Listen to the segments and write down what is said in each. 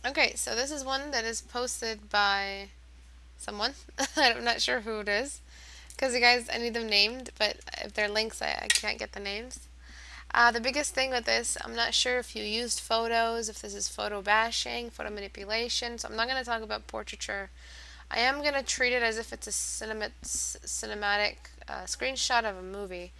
Okay, so this is one that is posted by someone. I'm not sure who it is because you guys, I need them named, but if they're links, I can't get the names. The biggest thing with this, I'm not sure if you used photos, if this is photo bashing, photo manipulation, so I'm not going to talk about portraiture. I am going to treat it as if it's a cinematic screenshot of a movie.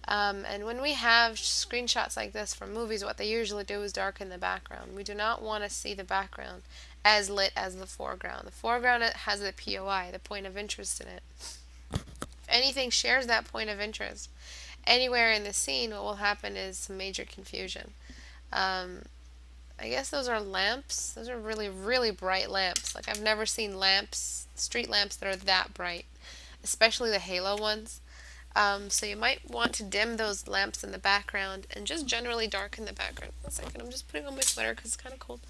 And when we have screenshots like this for movies, what they usually do is darken the background. We do not want to see the background as lit as the foreground. The foreground has the POI, the point of interest in it. If anything shares that point of interest anywhere in the scene, what will happen is some major confusion. Um, I guess those are lamps. Those are really, really bright lamps. Like, I've never seen lamps, street lamps that are that bright, especially the halo ones. So you might want to dim those lamps in the background and just generally darken the background. One second, I'm just putting on my sweater because it's kind of cold.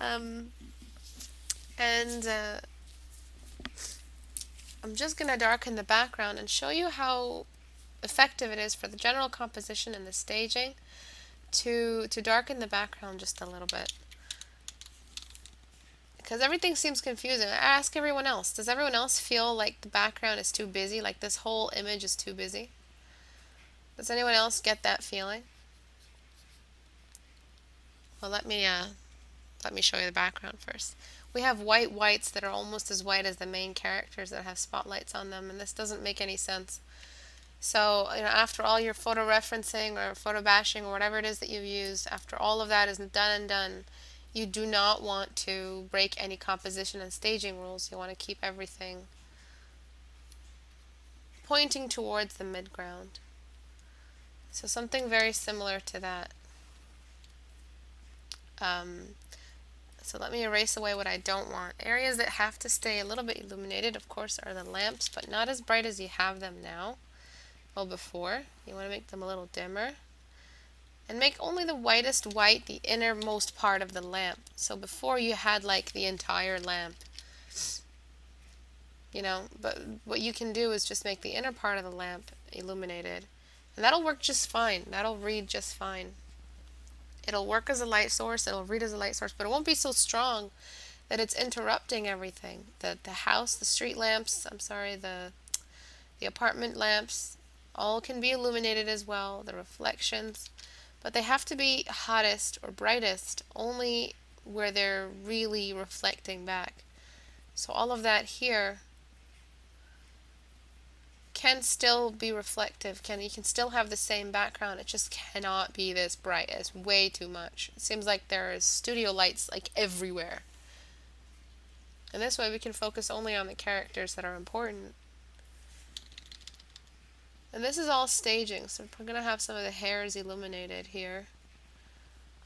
Um, and I'm just going to darken the background and show you how effective it is for the general composition and the staging to darken the background just a little bit. Because everything seems confusing. I ask everyone else, does everyone else feel like the background is too busy, like this whole image is too busy? Does anyone else get that feeling? Well, let me show you the background first. We have whites that are almost as white as the main characters that have spotlights on them, and this doesn't make any sense. So, after all your photo referencing or photo bashing or whatever it is that you've used, after all of that is done and done, you do not want to break any composition and staging rules. You want to keep everything pointing towards the midground. So something very similar to that. So let me erase away what I don't want. Areas that have to stay a little bit illuminated, of course, are the lamps, but not as bright as you have them now. Well, before. You want to make them a little dimmer. And make only the whitest white the innermost part of the lamp. So before you had like the entire lamp. But what you can do is just make the inner part of the lamp illuminated. And that'll work just fine. That'll read just fine. It'll work as a light source, it'll read as a light source, but it won't be so strong that it's interrupting everything. The house, the street lamps, the apartment lamps, all can be illuminated as well, the reflections, but they have to be hottest or brightest only where they're really reflecting back. So all of that here can still be reflective. You can still have the same background. It just cannot be this bright. It's way too much. It seems like there's studio lights like everywhere. And this way we can focus only on the characters that are important. And this is all staging, so we're going to have some of the hairs illuminated here.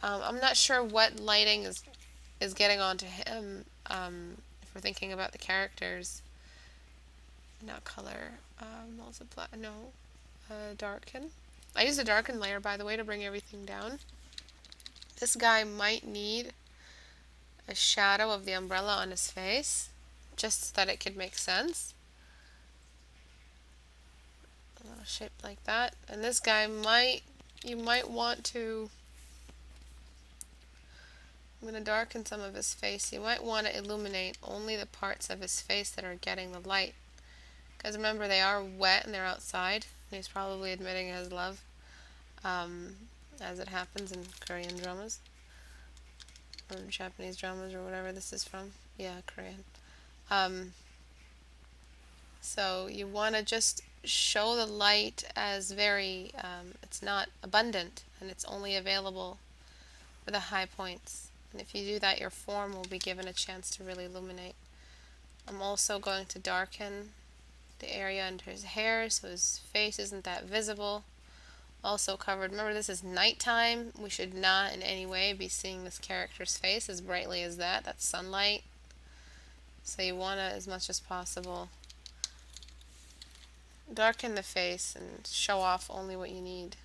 I'm not sure what lighting is getting onto him if we're thinking about the characters. Not color, multiply, no, darken. I used a darken layer, by the way, to bring everything down. This guy might need a shadow of the umbrella on his face, just so that it could make sense. Shaped like that. And this guy you might want to, I'm going to darken some of his face. You might want to illuminate only the parts of his face that are getting the light. Because remember, they are wet and they're outside. And he's probably admitting his love, as it happens in Korean dramas. Or Japanese dramas, or whatever this is from. Yeah, Korean. So you want to just show the light as very, it's not abundant, and it's only available for the high points. And if you do that, your form will be given a chance to really illuminate. I'm also going to darken the area under his hair so his face isn't that visible. Also covered, remember this is nighttime. We should not in any way be seeing this character's face as brightly as that. That's sunlight. So you want to, as much as possible, darken the face and show off only what you need.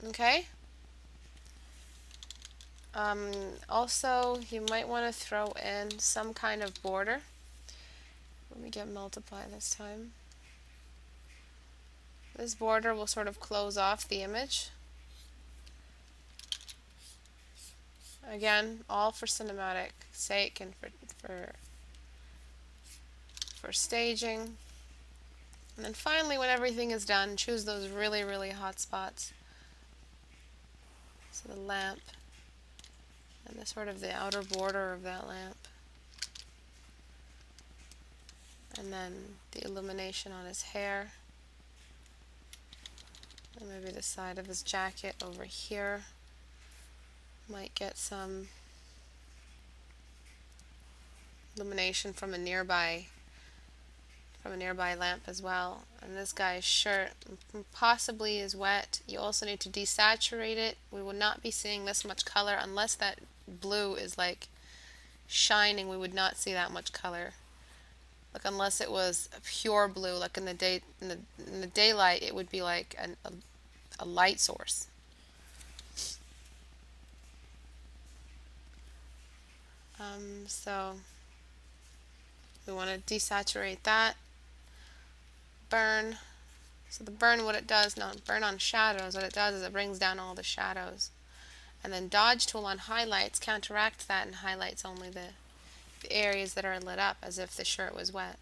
Okay? Also, you might want to throw in some kind of border. Let me get multiply this time. This border will sort of close off the image. Again, all for cinematic sake and for staging. And then finally, when everything is done, choose those really, really hot spots. So the lamp and the sort of the outer border of that lamp. And then the illumination on his hair. And maybe the side of his jacket over here. Might get some illumination from a nearby lamp as well. And this guy's shirt possibly is wet. You also need to desaturate it. We will not be seeing this much color unless that blue is like shining. We would not see that much color. Like unless it was a pure blue, like in the daylight, it would be like a light source. So we want to desaturate that. Burn. So the burn, what it does, not burn on shadows, what it does is it brings down all the shadows. And then dodge tool on highlights counteracts that and highlights only the areas that are lit up as if the shirt was wet.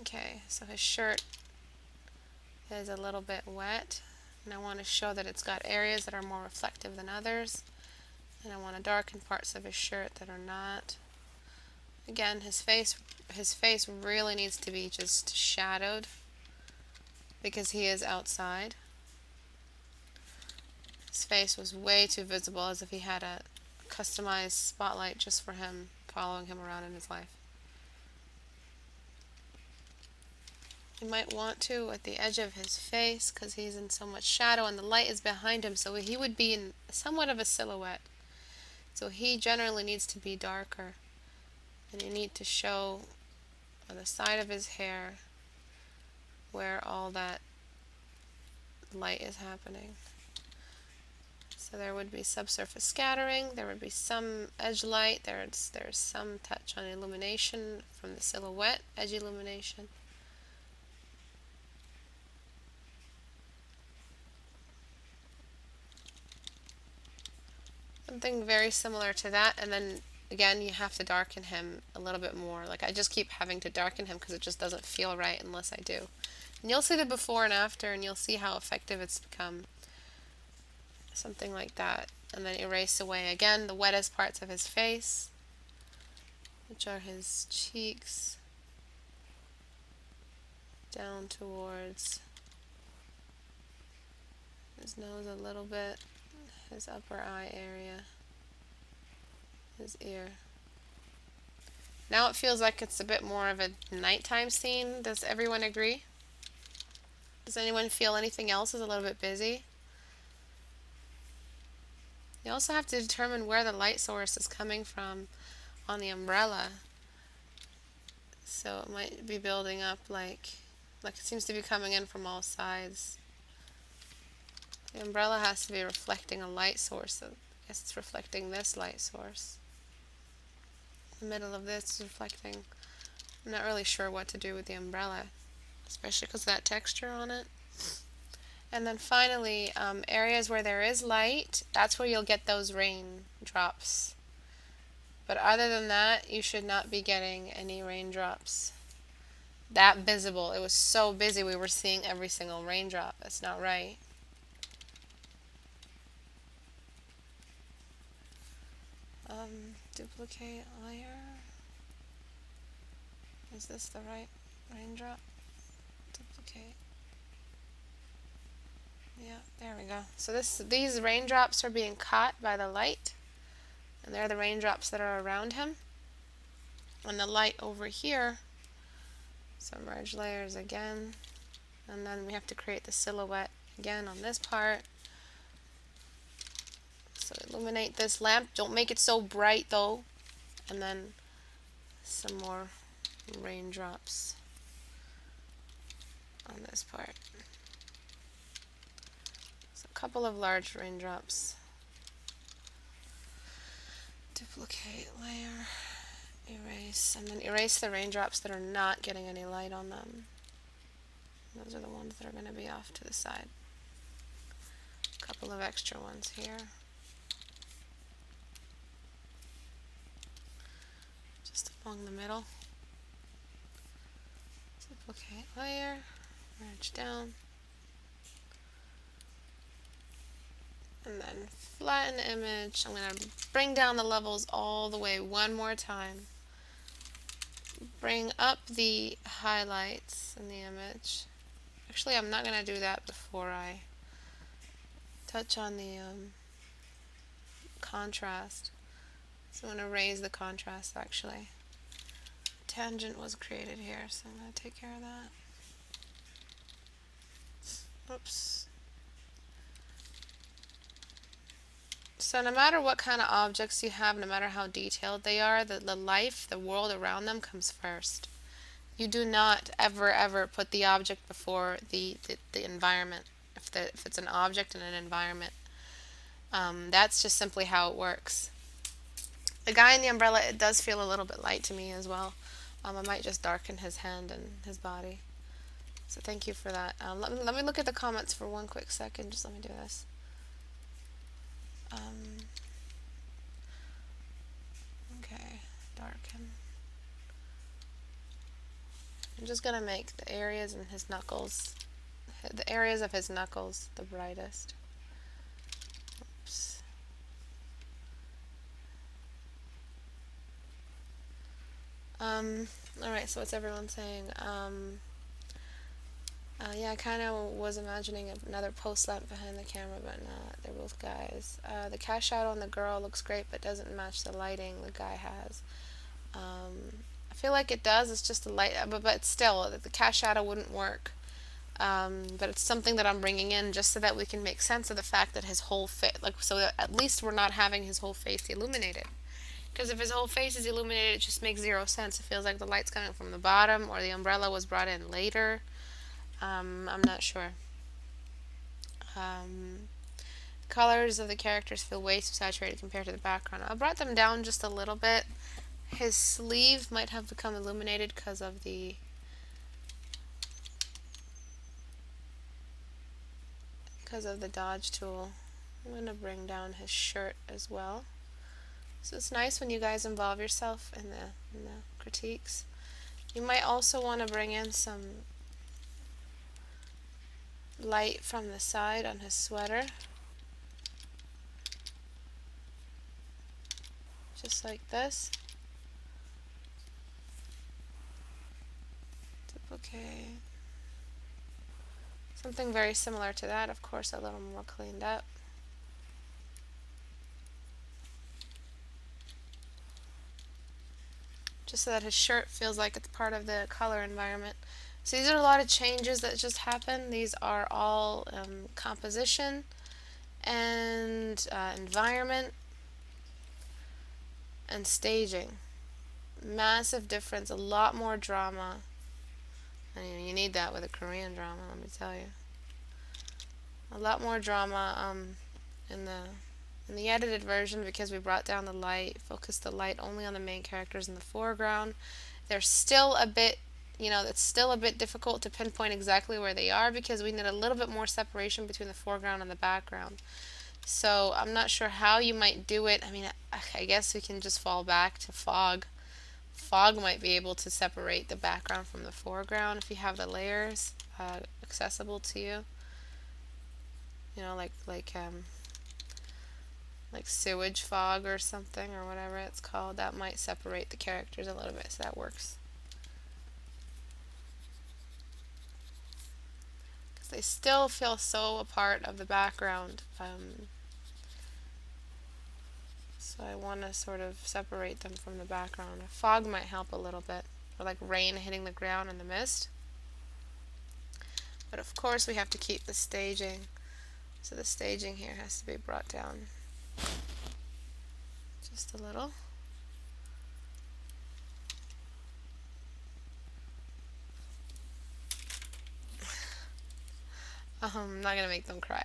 Okay, so his shirt is a little bit wet, and I want to show that it's got areas that are more reflective than others, and I want to darken parts of his shirt that are not. Again, his face really needs to be just shadowed because he is outside. His face was way too visible, as if he had a customized spotlight just for him, following him around in his life. You might want to at the edge of his face because he's in so much shadow and the light is behind him, so he would be in somewhat of a silhouette. So he generally needs to be darker. And you need to show on the side of his hair where all that light is happening. So there would be subsurface scattering, there would be some edge light, there's some touch on illumination from the silhouette, edge illumination. Something very similar to that, and then again you have to darken him a little bit more. Like I just keep having to darken him because it just doesn't feel right unless I do. And you'll see the before and after, and you'll see how effective it's become. Something like that. And then erase away again the wettest parts of his face, which are his cheeks, down towards his nose a little bit, his upper eye area, his ear. Now it feels like it's a bit more of a nighttime scene. Does everyone agree? Does anyone feel anything else is a little bit busy? You also have to determine where the light source is coming from on the umbrella. So it might be building up like it seems to be coming in from all sides. The umbrella has to be reflecting a light source, so I guess it's reflecting this light source. The middle of this is reflecting. I'm not really sure what to do with the umbrella, especially because of that texture on it. And then finally, areas where there is light, that's where you'll get those raindrops. But other than that, you should not be getting any raindrops that visible. It was so busy we were seeing every single raindrop. That's not right. Duplicate layer. Is this the right raindrop? Duplicate. Yeah, there we go. So these raindrops are being caught by the light, and they're the raindrops that are around him. And the light over here, so merge layers again, and then we have to create the silhouette again on this part. So illuminate this lamp. Don't make it so bright though. And then some more raindrops on this part. So a couple of large raindrops. Duplicate layer, erase, and then erase the raindrops that are not getting any light on them. Those are the ones that are going to be off to the side. A couple of extra ones here. along the middle. Duplicate layer, merge down, and then flatten image. I'm going to bring down the levels all the way one more time. Bring up the highlights in the image. Actually, I'm not going to do that before I touch on the contrast. So I'm going to raise the contrast actually. Tangent was created here, so I'm going to take care of that. Oops. So no matter what kind of objects you have, no matter how detailed they are, the life, the world around them comes first. You do not ever put the object before the environment. If it's an object in an environment, that's just simply how it works. The guy in the umbrella, it does feel a little bit light to me as well. I might just darken his hand and his body. So thank you for that. Let me look at the comments for one quick second. Just let me do this. Okay, darken. I'm just going to make the areas in his knuckles, the areas of his knuckles, the brightest. Oops. Alright, so what's everyone saying? Yeah, I kind of was imagining another post lamp behind the camera, but not. They're both guys. The cast shadow on the girl looks great, but doesn't match the lighting the guy has. I feel like it does. It's just the light, but still, the cast shadow wouldn't work. But it's something that I'm bringing in just so that we can make sense of the fact that his whole face, so that at least we're not having his whole face illuminated. Because if his whole face is illuminated, it just makes zero sense. It feels like the light's coming from the bottom, or the umbrella was brought in later. I'm not sure. Colors of the characters feel way too saturated compared to the background. I brought them down just a little bit. His sleeve might have become illuminated because of the dodge tool. I'm going to bring down his shirt as well. So it's nice when you guys involve yourself in the critiques. You might also want to bring in some light from the side on his sweater. Just like this. Duplicate. Something very similar to that, of course, a little more cleaned up. Just so that his shirt feels like it's part of the color environment. So these are a lot of changes that just happened. These are all composition and environment and staging. Massive difference, a lot more drama. I mean, you need that with a Korean drama, let me tell you. A lot more drama in the edited version, because we brought down the light, focused the light only on the main characters in the foreground. They're still a bit, it's still a bit difficult to pinpoint exactly where they are, because we need a little bit more separation between the foreground and the background. So I'm not sure how you might do it. I mean, I guess we can just fall back to fog. Fog might be able to separate the background from the foreground if you have the layers accessible to you. Like sewage fog or something, or whatever it's called. That might separate the characters a little bit, so that works. Because they still feel so a part of the background. So I want to sort of separate them from the background. Fog might help a little bit, or like rain hitting the ground in the mist. But of course we have to keep the staging. So the staging here has to be brought down just a little. I'm not going to make them cry.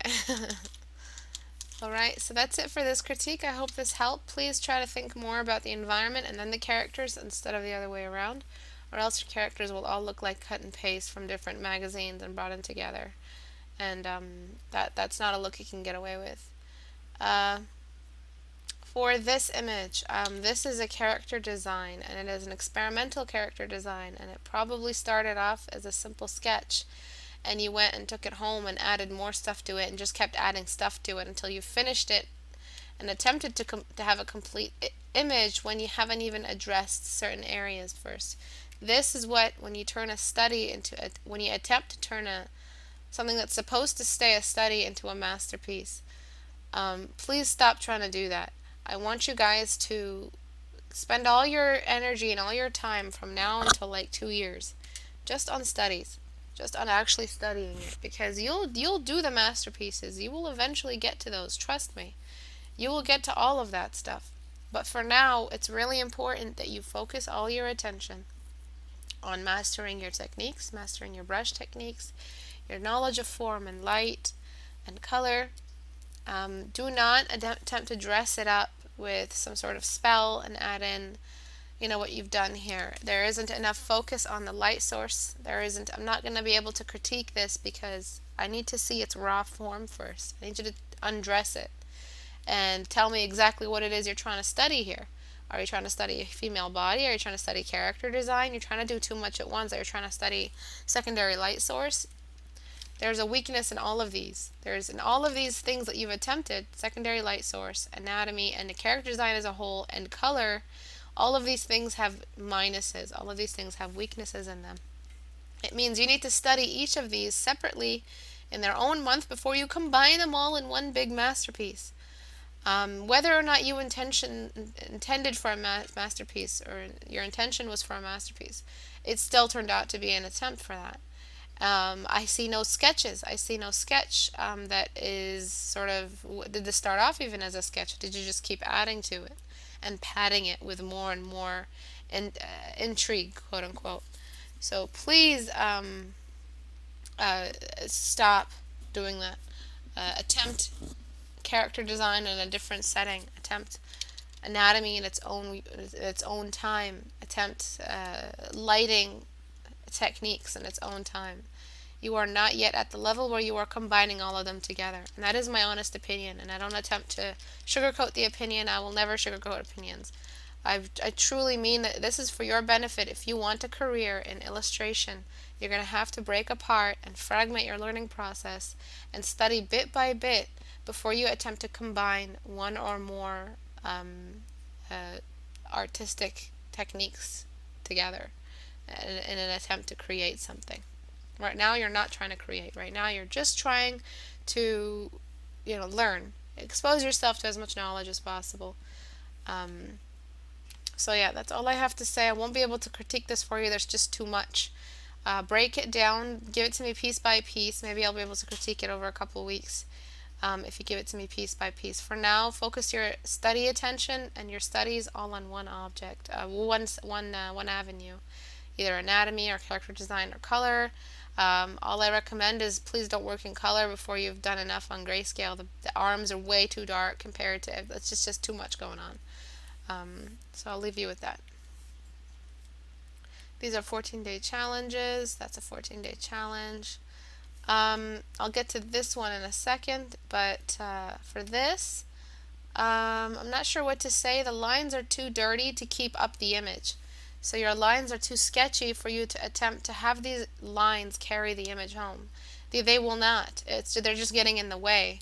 Alright, so that's it for this critique. I hope this helped. Please try to think more about the environment and then the characters instead of the other way around, or else your characters will all look like cut and paste from different magazines and brought in together. And that's not a look you can get away with. For this image, this is a character design, and it is an experimental character design, and it probably started off as a simple sketch, and you went and took it home and added more stuff to it and just kept adding stuff to it until you finished it and attempted to have a complete image when you haven't even addressed certain areas first. This is what, when you turn a study into when you attempt to turn something that's supposed to stay a study into a masterpiece. Please stop trying to do that. I want you guys to spend all your energy and all your time from now until like 2 years just on studies, just on actually studying it, because you'll do the masterpieces. You will eventually get to those, trust me. You will get to all of that stuff. But for now, it's really important that you focus all your attention on mastering your techniques, mastering your brush techniques, your knowledge of form and light and color. Do not attempt to dress it up with some sort of spell and add in, what you've done here. There isn't enough focus on the light source. I'm not going to be able to critique this because I need to see its raw form first. I need you to undress it and tell me exactly what it is you're trying to study here. Are you trying to study a female body? Are you trying to study character design? You're trying to do too much at once. Are you trying to study secondary light source? There's a weakness in all of these. There's in all of these things that you've attempted, secondary light source, anatomy, and the character design as a whole, and color, all of these things have minuses. All of these things have weaknesses in them. It means you need to study each of these separately in their own month before you combine them all in one big masterpiece. Whether or not you intended for a masterpiece, or your intention was for a masterpiece, it still turned out to be an attempt for that. I see no sketches. I see no sketch that is sort of, did this start off even as a sketch? Did you just keep adding to it and padding it with more and more intrigue, quote unquote? So please stop doing that. Attempt character design in a different setting. Attempt anatomy in its own time. Attempt lighting techniques in its own time. You are not yet at the level where you are combining all of them together. And that is my honest opinion. And I don't attempt to sugarcoat the opinion. I will never sugarcoat opinions. I truly mean that this is for your benefit. If you want a career in illustration, you're going to have to break apart and fragment your learning process and study bit by bit before you attempt to combine one or more artistic techniques together in an attempt to create something. Right now you're not trying to create. Right now you're just trying to, learn. Expose yourself to as much knowledge as possible. So yeah, that's all I have to say. I won't be able to critique this for you. There's just too much. Break it down. Give it to me piece by piece. Maybe I'll be able to critique it over a couple of weeks if you give it to me piece by piece. For now, focus your study attention and your studies all on one object, one avenue. Either anatomy or character design or color. All I recommend is please don't work in color before you've done enough on grayscale. The arms are way too dark compared to, it's just too much going on. So I'll leave you with that. These are 14-day challenges. That's a 14-day challenge. I'll get to this one in a second, but for this, I'm not sure what to say. The lines are too dirty to keep up the image. So your lines are too sketchy for you to attempt to have these lines carry the image home. They will not. They're just getting in the way.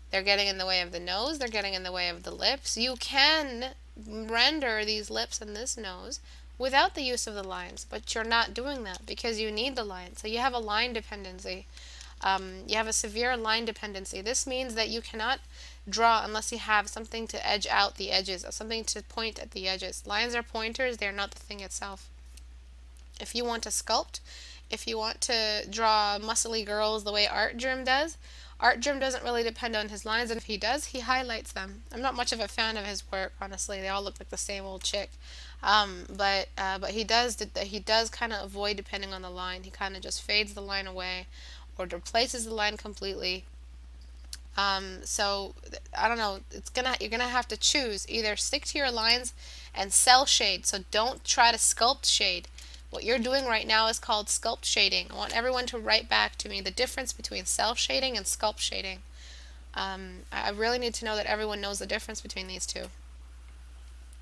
They're getting in the way of the nose. They're getting in the way of the lips. You can render these lips and this nose without the use of the lines, but you're not doing that because you need the lines. So you have a line dependency. You have a severe line dependency. This means that you cannot draw unless you have something to edge out the edges, or something to point at the edges. Lines are pointers, they're not the thing itself. If you want to sculpt, if you want to draw muscly girls the way Art Germ does, Art Germ doesn't really depend on his lines, and if he does, he highlights them. I'm not much of a fan of his work, honestly. They all look like the same old chick. But he does kind of avoid depending on the line. He kind of just fades the line away or replaces the line completely. So I don't know, you're gonna have to choose. Either stick to your lines and cell shade, so don't try to sculpt shade. What you're doing right now is called sculpt shading. I want everyone to write back to me the difference between cell shading and sculpt shading. I really need to know that everyone knows the difference between these two.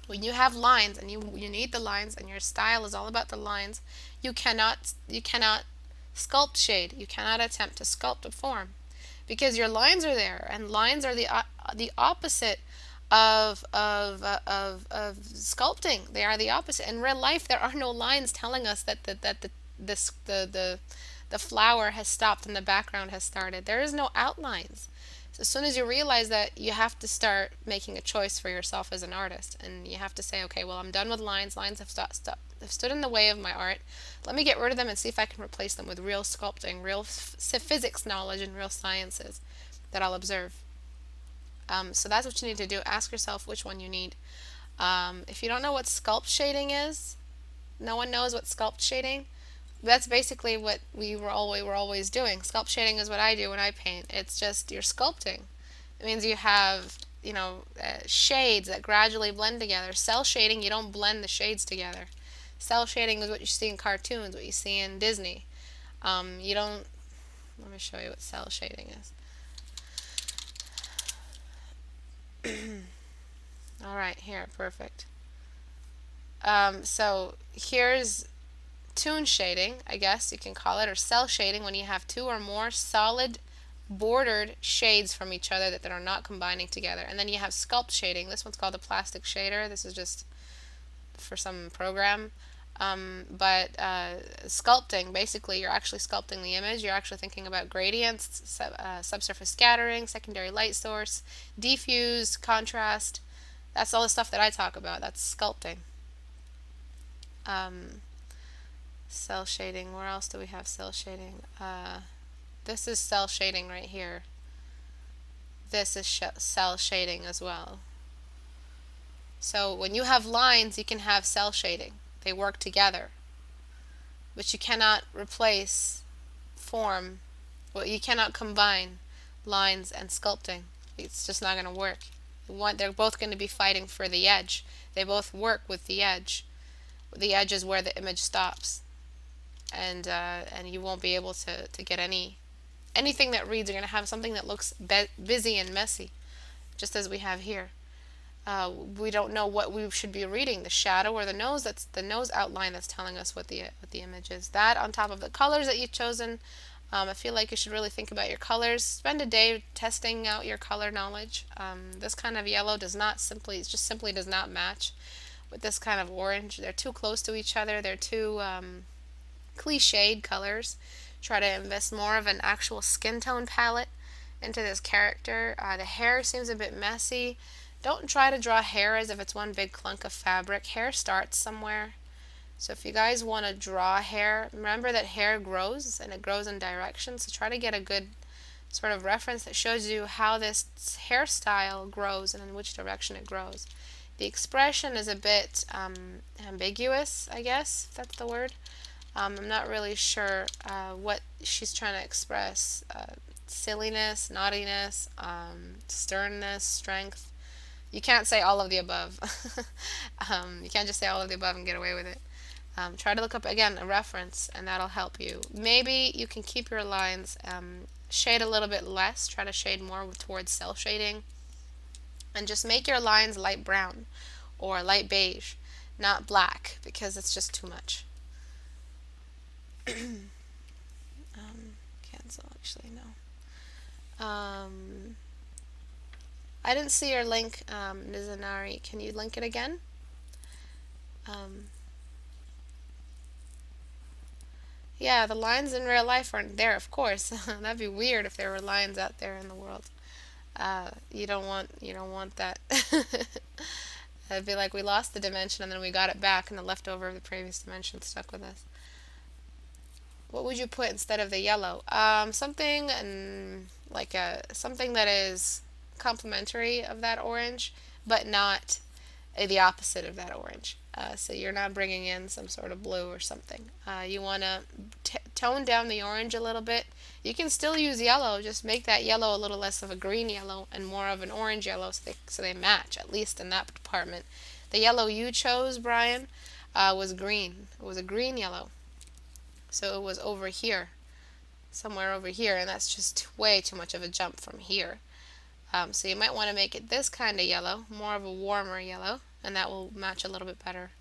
When you have lines and you need the lines and your style is all about the lines, you cannot sculpt shade. You cannot attempt to sculpt a form because your lines are there, and lines are the opposite of sculpting. They are the opposite. In real life, there are no lines telling us that the flower has stopped and the background has started. There is no outlines. So as soon as you realize that, you have to start making a choice for yourself as an artist, and you have to say, okay, well, I'm done with lines. Lines have stood in the way of my art. Let me get rid of them and see if I can replace them with real sculpting, real physics knowledge, and real sciences that I'll observe. So that's what you need to do. Ask yourself which one you need. If you don't know what sculpt shading is, no one knows what sculpt shading. That's basically what we were always doing. Sculpt shading is what I do when I paint. It's just you're sculpting. It means you have shades that gradually blend together. Cell shading, you don't blend the shades together. Cell shading is what you see in cartoons, what you see in Disney. You don't. Let me show you what cell shading is. All right, here, perfect. So here's tune shading, I guess you can call it, or cell shading, when you have two or more solid bordered shades from each other that are not combining together. And then you have sculpt shading. This one's called a plastic shader. This is just for some program. But sculpting, basically, you're actually sculpting the image. You're actually thinking about gradients, subsurface scattering, secondary light source, diffuse, contrast. That's all the stuff that I talk about. That's sculpting. Cell shading. Where else do we have cell shading? This is cell shading right here. This is cell shading as well. So when you have lines, you can have cell shading. They work together. But you cannot replace form. Well, you cannot combine lines and sculpting. It's just not going to work. They're both going to be fighting for the edge. They both work with the edge. The edge is where the image stops. And you won't be able to get anything that reads. You're going to have something that looks busy and messy, just as we have here. We don't know what we should be reading, the shadow or the nose. That's the nose outline that's telling us what the image is. That on top of the colors that you've chosen. I feel like you should really think about your colors. Spend a day testing out your color knowledge. This kind of yellow just simply does not match with this kind of orange. They're too close to each other. They're too cliched colors. Try to invest more of an actual skin tone palette into this character. The hair seems a bit messy. Don't try to draw hair as if it's one big clunk of fabric. Hair starts somewhere. So if you guys want to draw hair, remember that hair grows and it grows in direction. So try to get a good sort of reference that shows you how this hairstyle grows and in which direction it grows. The expression is a bit ambiguous, I guess, if that's the word. I'm not really sure what she's trying to express. Silliness, naughtiness, sternness, strength. You can't say all of the above. You can't just say all of the above and get away with it. Try to look up, again, a reference, and that'll help you. Maybe you can keep your lines, shade a little bit less. Try to shade more towards cell shading. And just make your lines light brown or light beige, not black, because it's just too much. Cancel, actually, no. I didn't see your link, Nizanari. Can you link it again? Yeah, the lines in real life aren't there, of course. That'd be weird if there were lines out there in the world. You don't want that. It'd be like we lost the dimension and then we got it back, and the leftover of the previous dimension stuck with us. What would you put instead of the yellow? Something something that is complementary of that orange, but not the opposite of that orange. So you're not bringing in some sort of blue or something. You want to tone down the orange a little bit. You can still use yellow, just make that yellow a little less of a green yellow and more of an orange yellow, so they match, at least in that department. The yellow you chose, Brian, was green. It was a green yellow. So it was over here, somewhere over here, and that's just way too much of a jump from here. So you might want to make it this kind of yellow, more of a warmer yellow, and that will match a little bit better.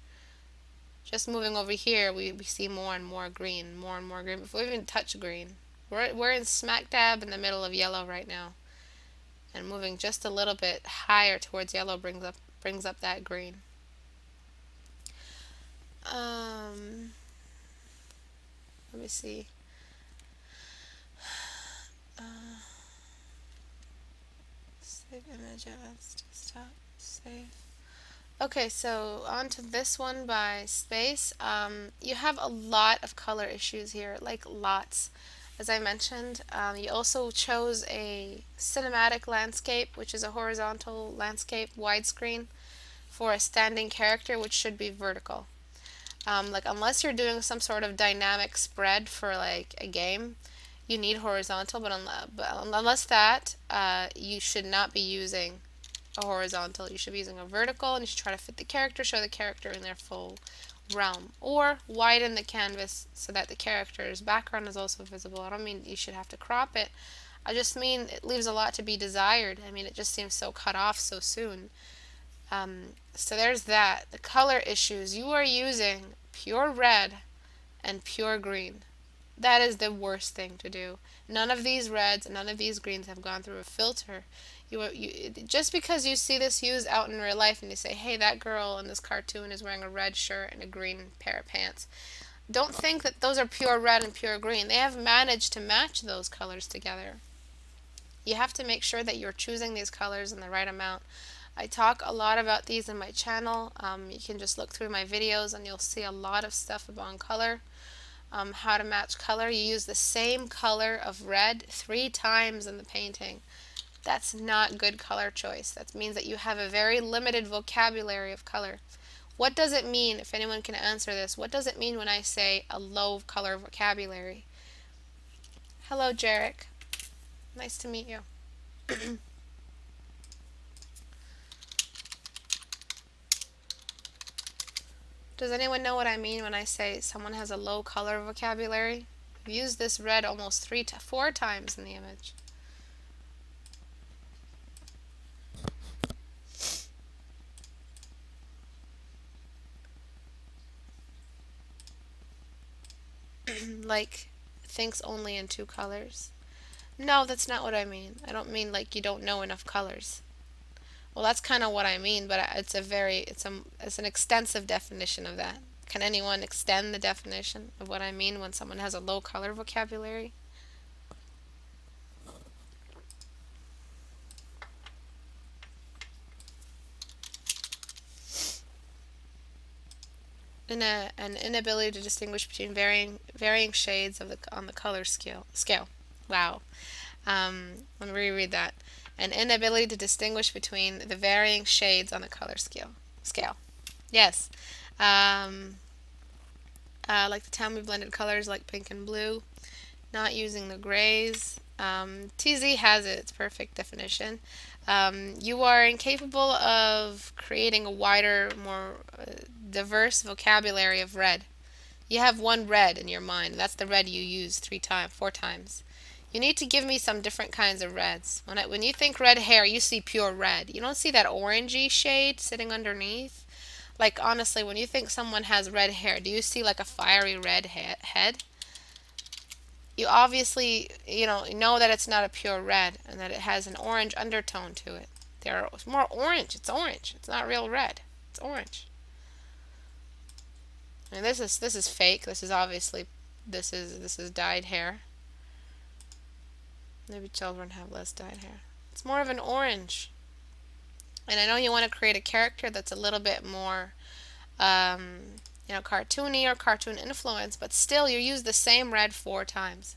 Just moving over here, we see more and more green, more and more green. Before we even touch green, we're in smack dab in the middle of yellow right now. And moving just a little bit higher towards yellow brings up that green. Let me see. Save image as desktop. Save. Okay, so on to this one by Space. You have a lot of color issues here, like lots. As I mentioned, you also chose a cinematic landscape, which is a horizontal landscape widescreen for a standing character, which should be vertical. Like unless you're doing some sort of dynamic spread for like a game, you need horizontal, but unless that, you should not be using a horizontal. You should be using a vertical, and you should try to fit the character, show the character in their full realm, or widen the canvas so that the character's background is also visible. I don't mean you should have to crop it. I just mean it leaves a lot to be desired. I mean, it just seems so cut off so soon. So there's that. The color issues. You are using pure red and pure green. That is the worst thing to do. None of these reds and none of these greens have gone through a filter. Just because you see this used out in real life and you say, hey, that girl in this cartoon is wearing a red shirt and a green pair of pants, don't think that those are pure red and pure green. They have managed to match those colors together. You have to make sure that you're choosing these colors in the right amount. I talk a lot about these in my channel. You can just look through my videos and you'll see a lot of stuff about color. How to match color. You use the same color of red 3 times in the painting. That's not good color choice. That means that you have a very limited vocabulary of color. What does it mean, if anyone can answer this, what does it mean when I say a low color vocabulary? Hello, Jarek. Nice to meet you. Does anyone know what I mean when I say someone has a low color vocabulary? I've used this red almost 4 times in the image. Like, thinks only in 2 colors. No, that's not what I mean. I don't mean like you don't know enough colors. Well, that's kind of what I mean, but it's an extensive definition of that. Can anyone extend the definition of what I mean when someone has a low color vocabulary? An inability to distinguish between varying shades on the color scale. Wow. Let me reread that. An inability to distinguish between the varying shades on the color scale. Yes. Like the Tammy blended colors like pink and blue. Not using the grays. TZ has its perfect definition. You are incapable of creating a wider, more diverse vocabulary of red. You have one red in your mind. That's the red you use 4 times. You need to give me some different kinds of reds. When you think red hair, you see pure red. You don't see that orangey shade sitting underneath. Like, honestly, when you think someone has red hair, do you see like a fiery red head? You obviously, know that it's not a pure red and that it has an orange undertone to it. It's more orange. It's orange. It's not real red. It's orange. And this is fake. This is obviously this is dyed hair. Maybe children have less dyed hair. It's more of an orange. And I know you want to create a character that's a little bit more cartoony or cartoon influence, but still you use the same red 4 times.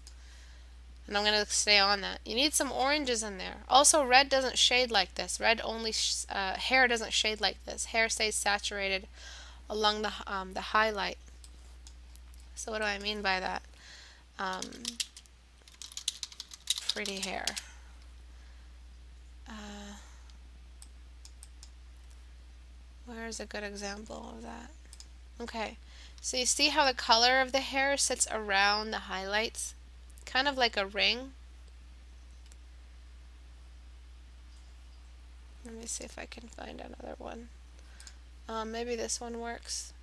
And I'm going to stay on that. You need some oranges in there. Also, red doesn't shade like this. Hair doesn't shade like this. Hair stays saturated along the highlight. So what do I mean by that? Pretty hair. Where's a good example of that? Okay, so you see how the color of the hair sits around the highlights? Kind of like a ring. me see if I can find another one. Maybe this one works.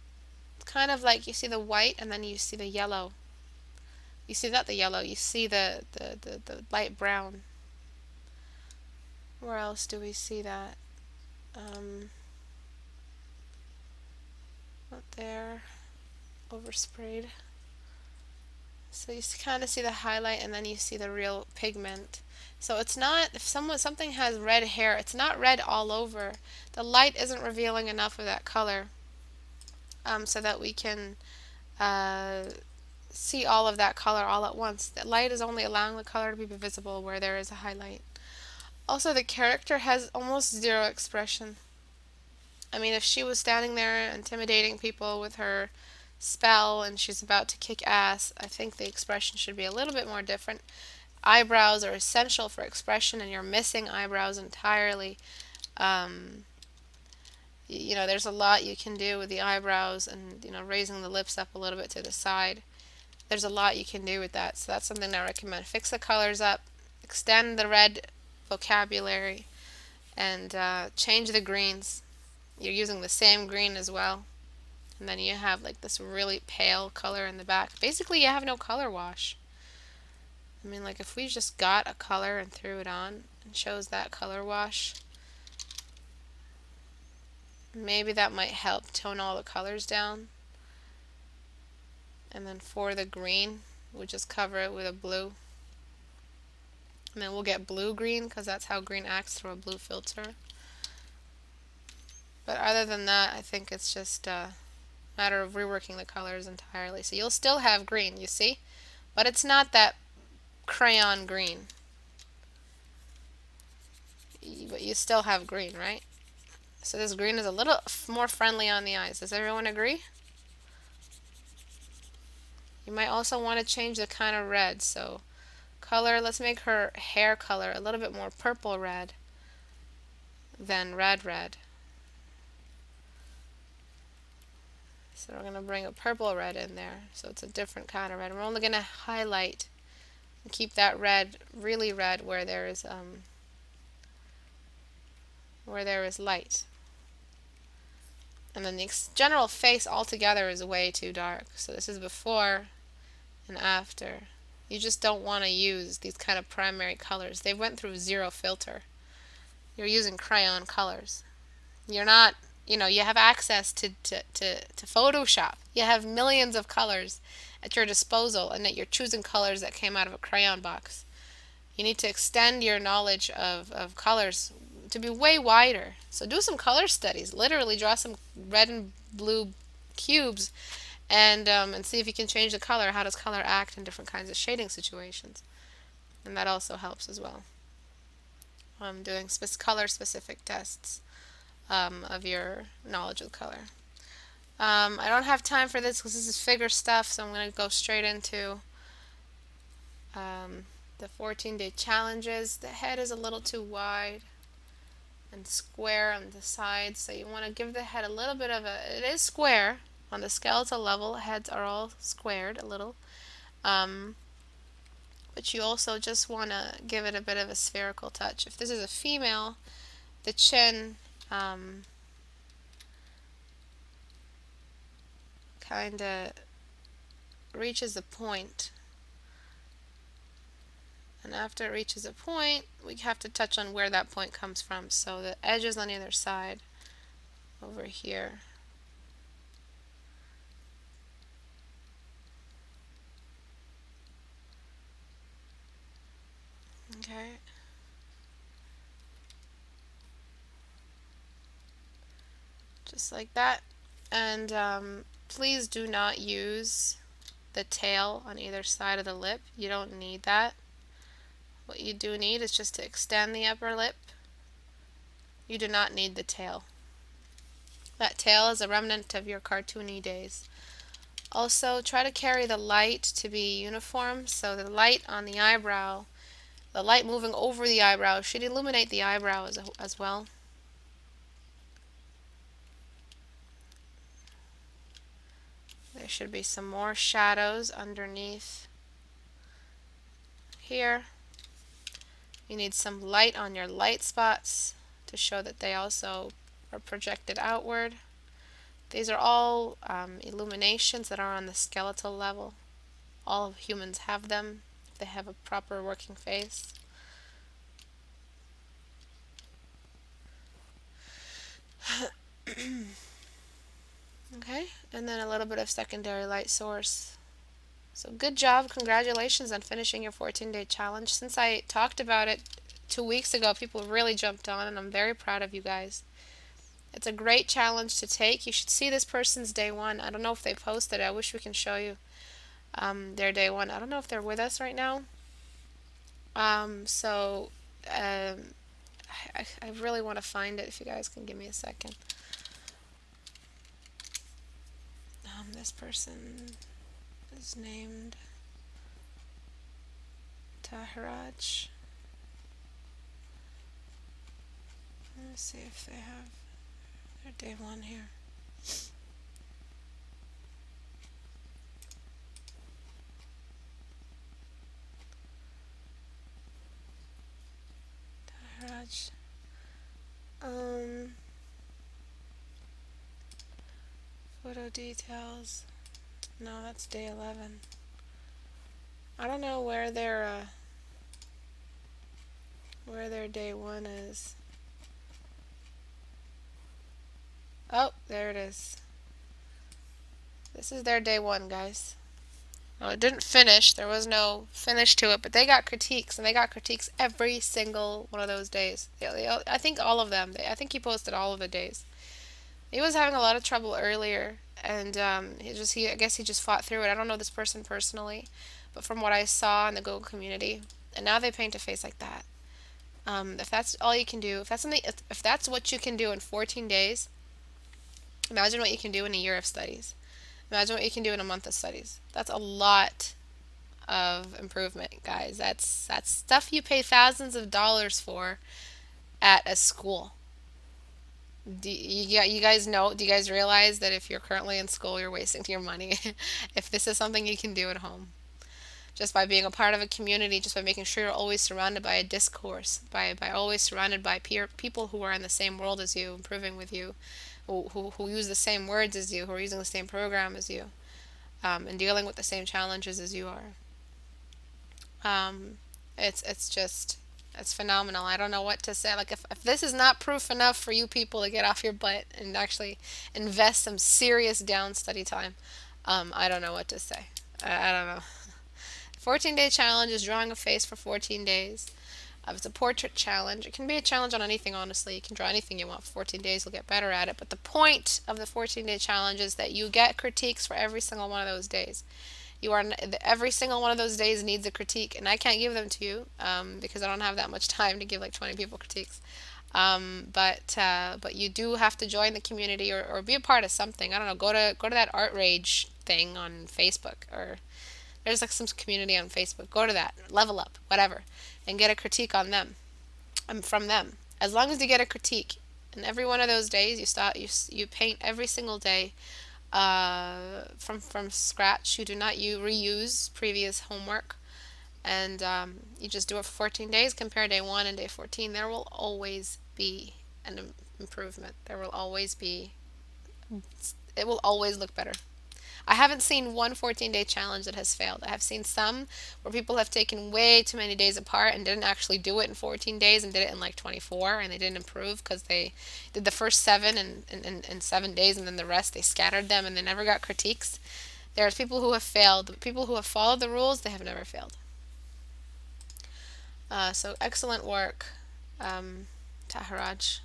It's kind of like you see the white and then you see the yellow. You see not the yellow, you see the light brown. Where else do we see that? Not there. Oversprayed. So you kind of see the highlight and then you see the real pigment. So it's not, if something has red hair, it's not red all over. The light isn't revealing enough of that color so that we can see all of that color all at once. The light is only allowing the color to be visible where there is a highlight. Also, the character has almost zero expression. I mean, if she was standing there intimidating people with her spell and she's about to kick ass, I think the expression should be a little bit more different. Eyebrows are essential for expression and you're missing eyebrows entirely. You know, there's a lot you can do with the eyebrows and, you know, raising the lips up a little bit to the side. There's a lot you can do with that, so that's something I recommend. Fix the colors up, extend the red vocabulary, and change the greens. You're using the same green as well. And then you have like this really pale color in the back. Basically, you have no color wash. I mean, like if we just got a color and threw it on and chose that color wash, maybe that might help tone all the colors down. And then for the green, we'll just cover it with a blue. And then we'll get blue-green because that's how green acts through a blue filter. But other than that, I think it's just a matter of reworking the colors entirely. So you'll still have green, you see? But it's not that crayon green. But you still have green, right? So this green is a little more friendly on the eyes. Does everyone agree? You might also want to change the kind of red. So color, let's make her hair color a little bit more purple red than red red. So we're going to bring a purple red in there. So it's a different kind of red. We're only going to highlight and keep that red really red where there is light. And then the general face altogether is way too dark. So this is before and after. You just don't want to use these kind of primary colors. They went through zero filter. You're using crayon colors. You're not, you know, you have access to Photoshop. You have millions of colors at your disposal, and that you're choosing colors that came out of a crayon box. You need to extend your knowledge of colors to be way wider. So do some color studies. Literally draw some red and blue cubes and see if you can change the color. How does color act in different kinds of shading situations? And that also helps as well. I'm doing color-specific tests of your knowledge of color. I don't have time for this because this is figure stuff, so I'm going to go straight into the 14-day challenges. The head is a little too wide and square on the sides, so you want to give the head a little bit of it is square on the skeletal level. Heads are all squared a little, but you also just want to give it a bit of a spherical touch. If this is a female, the chin kind of reaches a point. And after it reaches a point, we have to touch on where that point comes from. So the edges on either side, over here. Okay. Just like that. And please do not use the tail on either side of the lip. You don't need that. What you do need is just to extend the upper lip. You do not need the tail. That tail is a remnant of your cartoony days. Also, try to carry the light to be uniform, so the light on the eyebrow, the light moving over the eyebrow should illuminate the eyebrow as well. There should be some more shadows underneath here. You need some light on your light spots to show that they also are projected outward. These are all illuminations that are on the skeletal level. All of humans have them if they have a proper working face. Okay, and then a little bit of secondary light source. So good job, congratulations on finishing your 14-day challenge. Since I talked about it 2 weeks ago, people really jumped on, and I'm very proud of you guys. It's a great challenge to take. You should see this person's day one. I don't know if they posted it. I wish we can show you their day one. I don't know if they're with us right now. So I really want to find it if you guys can give me a second. This person is named Taharaj. Let's see if they have their day one here. Taharaj. Photo details. No, that's day 11. I don't know where their day one is. Oh, there it is. This is their day one, guys. Well, it didn't finish. There was no finish to it, but they got critiques, and they got critiques every single one of those days. I think all of them. I think he posted all of the days. He was having a lot of trouble earlier, and I guess he just fought through it. I don't know this person personally, but from what I saw in the Google community, and now they paint a face like that. If that's all you can do, if that's what you can do in 14 days, imagine what you can do in a year of studies. Imagine what you can do in a month of studies. That's a lot of improvement, guys. That's stuff you pay thousands of dollars for at a school. Do you guys know? Do you guys realize that if you're currently in school, you're wasting your money? If this is something you can do at home, just by being a part of a community, just by making sure you're always surrounded by a discourse, by always surrounded by people who are in the same world as you, improving with you, who use the same words as you, who are using the same program as you, and dealing with the same challenges as you are. It's phenomenal. I don't know what to say. Like, if this is not proof enough for you people to get off your butt and actually invest some serious down study time, I don't know what to say. I don't know. 14-day challenge is drawing a face for 14 days. It's a portrait challenge. It can be a challenge on anything, honestly. You can draw anything you want for 14 days. You'll get better at it. But the point of the 14-day challenge is that you get critiques for every single one of those days. Every single one of those days needs a critique, and I can't give them to you because I don't have that much time to give like 20 people critiques. But you do have to join the community or be a part of something. I don't know. Go to that Art Rage thing on Facebook, or there's like some community on Facebook. Go to that, Level Up, whatever, and get a critique on them, from them. As long as you get a critique, and every one of those days you paint every single day from scratch. You do not reuse previous homework, and you just do it for 14 days. Compare day 1 and day 14. There will always be an improvement. It will always look better. I haven't seen one 14-day challenge that has failed. I have seen some where people have taken way too many days apart and didn't actually do it in 14 days and did it in like 24, and they didn't improve because they did the first 7 in 7 days, and then the rest they scattered them and they never got critiques. There's people who have failed. But people who have followed the rules, they have never failed. So excellent work, Taharaj.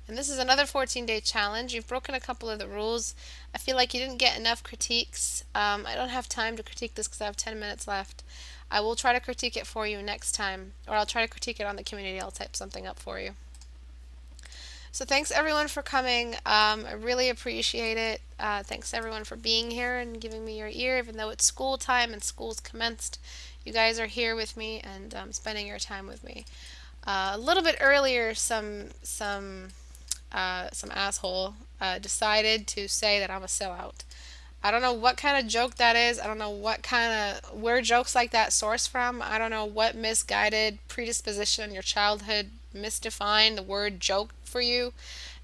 And this is another 14-day challenge. You've broken a couple of the rules. I feel like you didn't get enough critiques. I don't have time to critique this because I have 10 minutes left. I will try to critique it for you next time, or I'll try to critique it on the community. I'll type something up for you. So thanks everyone for coming. I really appreciate it. Thanks everyone for being here and giving me your ear, even though it's school time and school's commenced. You guys are here with me and spending your time with me. A little bit earlier, some asshole decided to say that I'm a sellout. I don't know what kind of joke that is. I don't know what kind of where jokes like that source from. I don't know what misguided predisposition in your childhood misdefined the word joke for you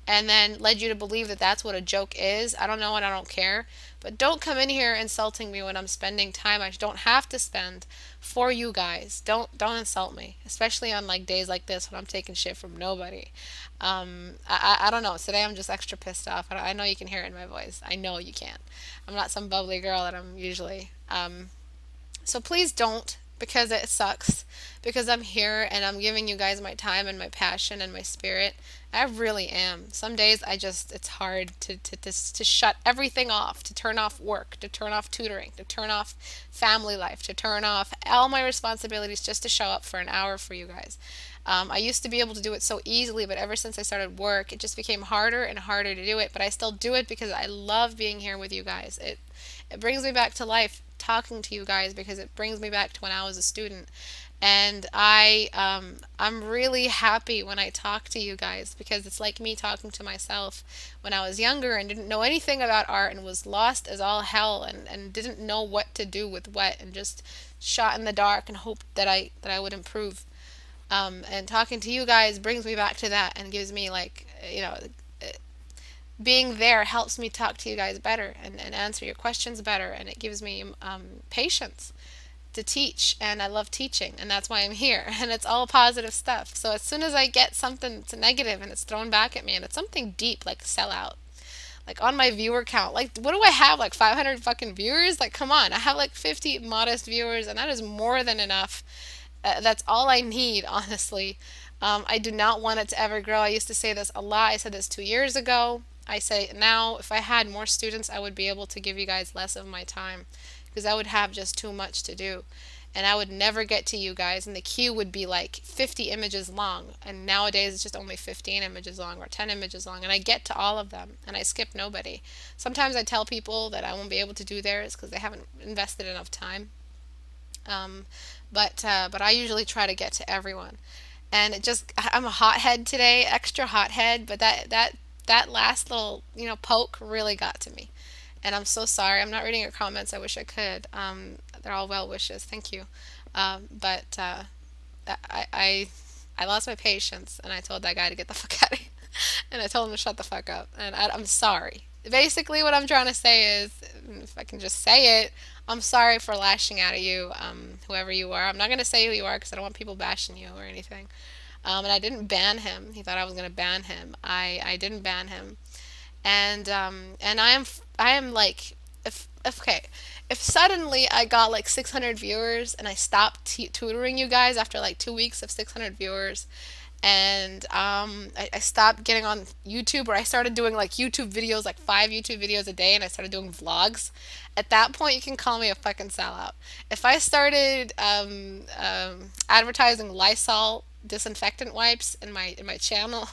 and then led you to believe that that's what a joke is. I don't know and I don't care. But don't come in here insulting me when I'm spending time I don't have to spend for you guys. Don't insult me, especially on like days like this when I'm taking shit from nobody. I don't know. Today I'm just extra pissed off. I know you can hear it in my voice. I know you can. I'm not some bubbly girl that I'm usually. So please don't, because it sucks. Because I'm here and I'm giving you guys my time and my passion and my spirit. I really am. Some days it's hard to shut everything off, to turn off work, to turn off tutoring, to turn off family life, to turn off all my responsibilities just to show up for an hour for you guys. I used to be able to do it so easily, but ever since I started work, it just became harder and harder to do it. But I still do it because I love being here with you guys. It brings me back to life talking to you guys because it brings me back to when I was a student. And I'm really happy when I talk to you guys because it's like me talking to myself when I was younger and didn't know anything about art and was lost as all hell and didn't know what to do with what and just shot in the dark and hoped that I would improve. And talking to you guys brings me back to that and gives me like, being there helps me talk to you guys better and answer your questions better. And it gives me patience to teach. And I love teaching. And that's why I'm here. And it's all positive stuff. So as soon as I get something that's negative and it's thrown back at me and it's something deep like sellout, like on my viewer count, like what do I have, like 500 fucking viewers? Like come on, I have like 50 modest viewers and that is more than enough. That's all I need, honestly. I do not want it to ever grow. I used to say this a lot. I said this 2 years ago. I say now, if I had more students, I would be able to give you guys less of my time because I would have just too much to do. And I would never get to you guys, and the queue would be like 50 images long. And nowadays, it's just only 15 images long or 10 images long. And I get to all of them, and I skip nobody. Sometimes I tell people that I won't be able to do theirs because they haven't invested enough time. Um, but I usually try to get to everyone. And I'm a hothead today, extra hothead, but that last little, poke really got to me. And I'm so sorry. I'm not reading your comments. I wish I could. They're all well wishes. Thank you. But I lost my patience and I told that guy to get the fuck out of here. And I told him to shut the fuck up. And I'm sorry. Basically, what I'm trying to say is, if I can just say it, I'm sorry for lashing out at you, whoever you are. I'm not going to say who you are because I don't want people bashing you or anything. And I didn't ban him. He thought I was going to ban him. I didn't ban him. And I am like, okay, if suddenly I got like 600 viewers and I stopped tutoring you guys after like 2 weeks of 600 viewers, and I stopped getting on YouTube, or I started doing like YouTube videos, like 5 YouTube videos a day, and I started doing vlogs. At that point, you can call me a fucking sellout. If I started advertising Lysol disinfectant wipes in my channel,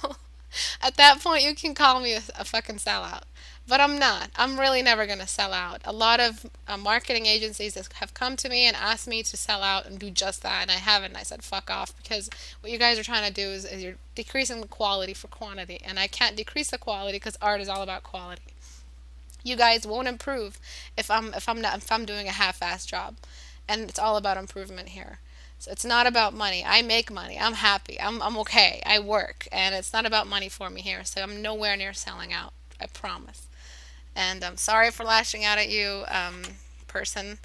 at that point, you can call me a fucking sellout. But I'm not. I'm really never going to sell out. A lot of marketing agencies have come to me and asked me to sell out and do just that, and I haven't. I said fuck off because what you guys are trying to do is you're decreasing the quality for quantity, and I can't decrease the quality because art is all about quality. You guys won't improve if I'm doing a half-assed job, and it's all about improvement here. So it's not about money. I make money. I'm happy. I'm okay. I work, and it's not about money for me here. So I'm nowhere near selling out. I promise. And I'm sorry for lashing out at you, person.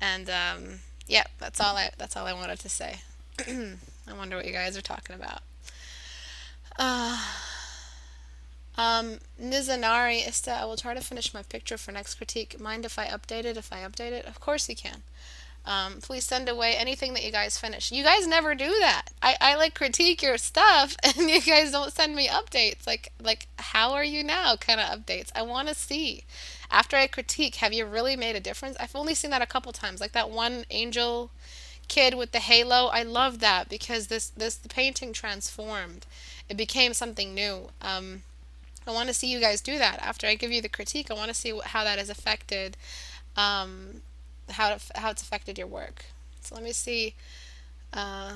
And yeah, that's all I wanted to say. I wonder what you guys are talking about. Uh, Nizanari Ista, I will try to finish my picture for next critique. Mind if I update it? If I update it, of course you can. Please send away anything that you guys finish. You guys never do that. I like critique your stuff and you guys don't send me updates. Like how are you now kind of updates. I want to see. After I critique, have you really made a difference? I've only seen that a couple times. Like that one angel kid with the halo. I love that because the painting transformed. It became something new. I want to see you guys do that. After I give you the critique, I want to see how that has affected um, how it's affected your work. So let me see uh,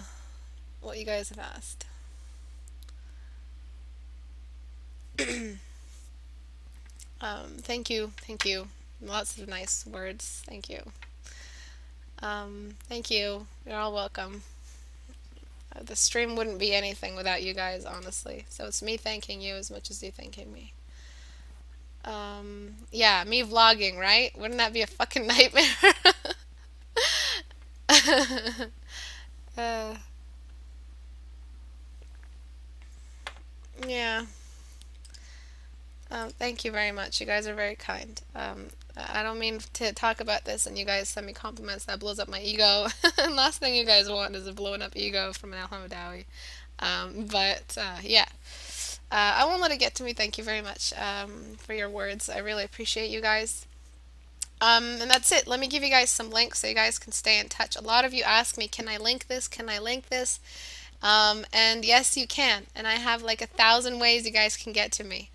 what you guys have asked. Thank you, thank you. Lots of nice words. Thank you. Thank you. You're all welcome. The stream wouldn't be anything without you guys, honestly. So it's me thanking you as much as you thanking me. Yeah, me vlogging, right? Wouldn't that be a fucking nightmare? uh, yeah. Thank you very much. You guys are very kind. I don't mean to talk about this and you guys send me compliments. That blows up my ego. And last thing you guys want is a blown up ego from an Alhamadawi. Yeah. I won't let it get to me. Thank you very much for your words. I really appreciate you guys. And that's it. Let me give you guys some links so you guys can stay in touch. A lot of you ask me, can I link this? Can I link this? And yes, you can. And I have like 1,000 ways you guys can get to me.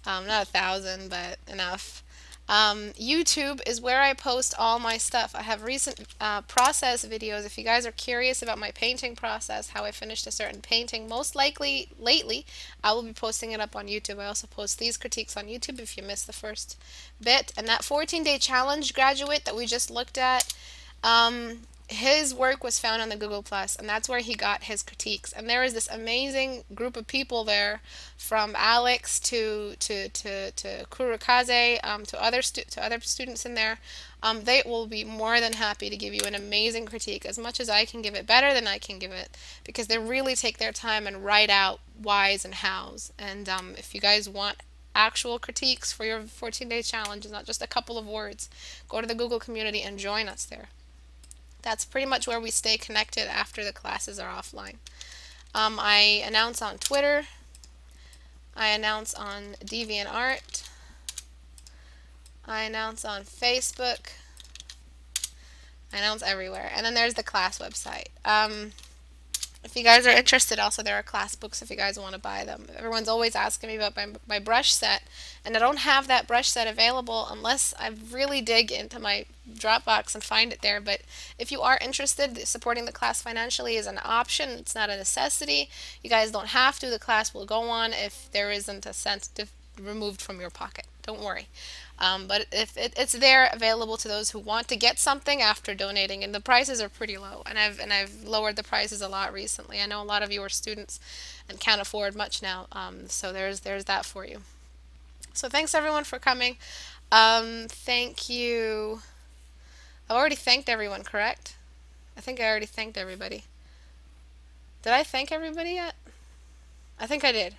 Not 1,000, but enough. YouTube is where I post all my stuff. I have recent process videos. If you guys are curious about my painting process, how I finished a certain painting, most likely lately I will be posting it up on YouTube. I also post these critiques on YouTube if you missed the first bit. And that 14-day challenge graduate that we just looked at, his work was found on the Google Plus, and that's where he got his critiques. And there is this amazing group of people there, from Alex to Kurukaze, to other students in there. They will be more than happy to give you an amazing critique, as much as I can give it, better than I can give it, because they really take their time and write out whys and hows. And if you guys want actual critiques for your 14-day challenge, not just a couple of words, go to the Google community and join us there. That's pretty much where we stay connected after the classes are offline. I announce on Twitter. I announce on DeviantArt. I announce on Facebook. I announce everywhere. And then there's the class website. If you guys are interested, also there are class books if you guys want to buy them. Everyone's always asking me about my brush set, and I don't have that brush set available unless I really dig into my Dropbox and find it there. But if you are interested, supporting the class financially is an option. It's not a necessity. You guys don't have to. The class will go on if there isn't a cent removed from your pocket. Don't worry. But if it's there, available to those who want to get something after donating, and the prices are pretty low, and I've lowered the prices a lot recently. I know a lot of you are students and can't afford much now, so there's that for you. So thanks everyone for coming. Thank you. I've already thanked everyone, correct? I think I already thanked everybody. Did I thank everybody yet? I think I did.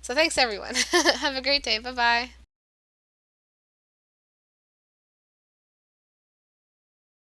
So thanks everyone. Have a great day. Bye bye.